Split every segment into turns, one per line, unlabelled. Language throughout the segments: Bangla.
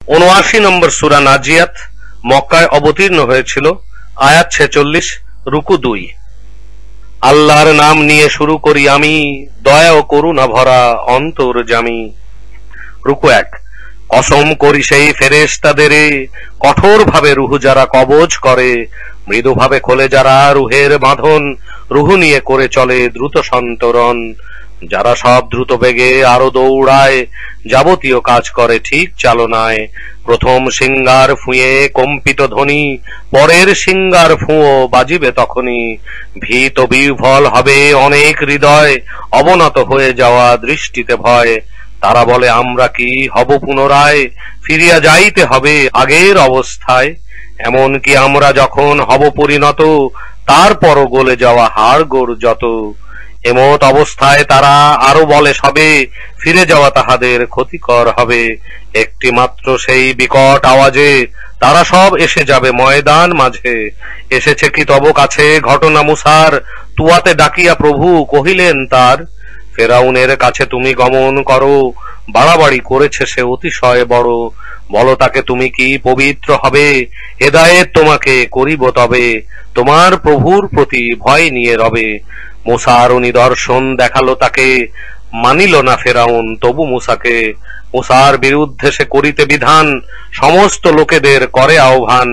79 নম্বর সূরা নাজিয়াত মক্কায় অবতীর্ণ হয়েছিল। আয়াত 46, রুকু 2। আল্লাহর নাম নিয়ে শুরু করি আমি, দয়া ও করুণা ভরা অন্তর্যামী। রুকু 1। কসম করি সেই ফেরেশতাদের, কঠোর ভাবে রুহ যারা কবজ করে, মৃদুভাবে খোলে যারা রুহের বাঁধন, রুহ নিয়ে করে চলে দ্রুত সন্তরণ, যারা সব দ্রুত বেগে আরো দৌড়ায়, যাবতীয় কাজ করে ঠিক চালনায়। প্রথম সিঙ্গার ফুঁয়ে কম্পিত ধ্বনি, পরের সিঙ্গার ফুঁয়ো বাজিবে তখনই। ভীত বিহ্বল হবে অনেক হৃদয়, অবনত হয়ে যাওয়া দৃষ্টিতে ভয়। তারা বলে আমরা কি হব পুনরায়, ফিরিয়া যাইতে হবে আগের অবস্থায়। এমন কি আমরা যখন হব পরিণত, তারপরও গলে যাওয়া হাড়গোড় যত। এমত অবস্থায় তারা আরো বলে সবে, ফিরে যাওয়া তাহাদের ক্ষতিকর হবে। একটি মাত্র সেই বিকট আওয়াজে তারা সব এসে যাবে ময়দান মাঝে। এসেছে কি তব কাছে ঘটনা মুসার, তুয়াতে ডাকিয়া প্রভু কহিলেন তার, ফেরাউনের কাছে তুমি গমন করো, বাড়াবাড়ি করেছে সে অতিশয় বড়। বলো তাকে তুমি কি পবিত্র হবে, হেদায়েত তোমাকে করিব তবে, তোমার প্রভুর প্রতি ভয় নিয়ে রবে। মুসার নিদর্শন দেখালো তাকে, মানিল না ফেরাউন তবু মুসাকে। মুসার বিরুদ্ধে সে করিতে বিধান, সমস্ত লোকেদের করে আহ্বান।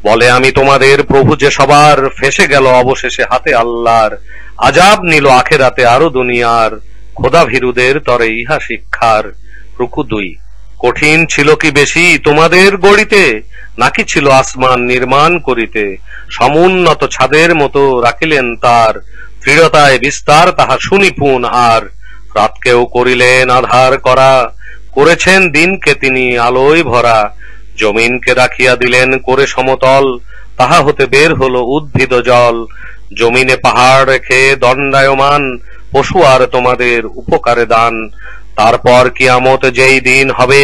বলে আমি তোমাদের প্রভু যে সবার, ফেসে গেল অবশেষে হাতে আল্লাহর। আজাব নিল আখেরাতে আরো দুনিয়ার, খোদা ভীরুদের তরে ইহা শিক্ষার। রুকু 2। কঠিন ছিল কি বেশি তোমাদের গড়িতে, নাকি ছিল আসমান নির্মাণ করিতে। সমুন্নত ছাদের মতো রাখিলেন তার, দৃঢ়তায় বিস্তার তাহা সুনিপুণ আর। রাতকেও করিলেন আধার করা, করেছেন দিনকে তিনি আলোয় ভরা। জমিনকে রাখিয়া দিলেন করে সমতল, তাহা হতে বের হলো উদ্ভিদ জল। জমিনে পাহাড় রেখে দণ্ডায়মান, পশু আর তোমাদের উপকারে দান। তারপর কিয়ামত যেই দিন হবে,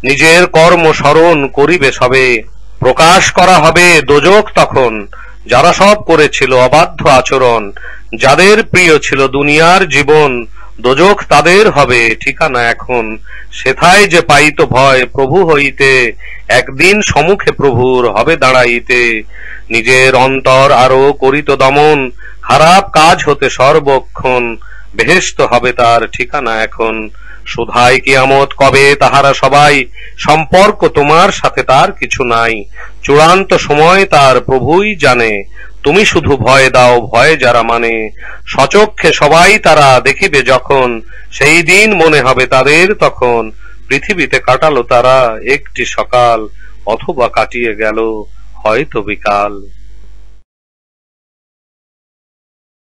নিজের কর্ম স্মরণ করিবে সবে। প্রকাশ করা হবে দোজখ তখন, যারা সব করেছিল অবাধ্য আচরণ। যাদের প্রিয় ছিল দুনিয়ার জীবন, দোজখ তাদের হবে ঠিকানা এখন। সেথায় যে পাইত ভয় প্রভু হইতে, একদিন সম্মুখে প্রভুর হবে দাঁড়াইতে। নিজের অন্তর আরো করিত দমন, খারাপ কাজ হতে সর্বক্ষণ। বেহেশত হবে তার ঠিকানা এখন। সুধায় কিয়ামত কবে তাহারা সবাই, সম্পর্ক তোমার সাথে তার কিছু নাই। চূড়ান্ত সময় তার প্রভুই জানে, তুমি শুধু ভয় দাও ভয় যারা মানে। সচক্ষে সবাই তারা দেখিবে যখন, সেই দিন মনে হবে তাদের তখন। পৃথিবীতে কাটালো তারা একটি সকাল, অথবা কাটিয়ে গেল হয়তো বিকাল।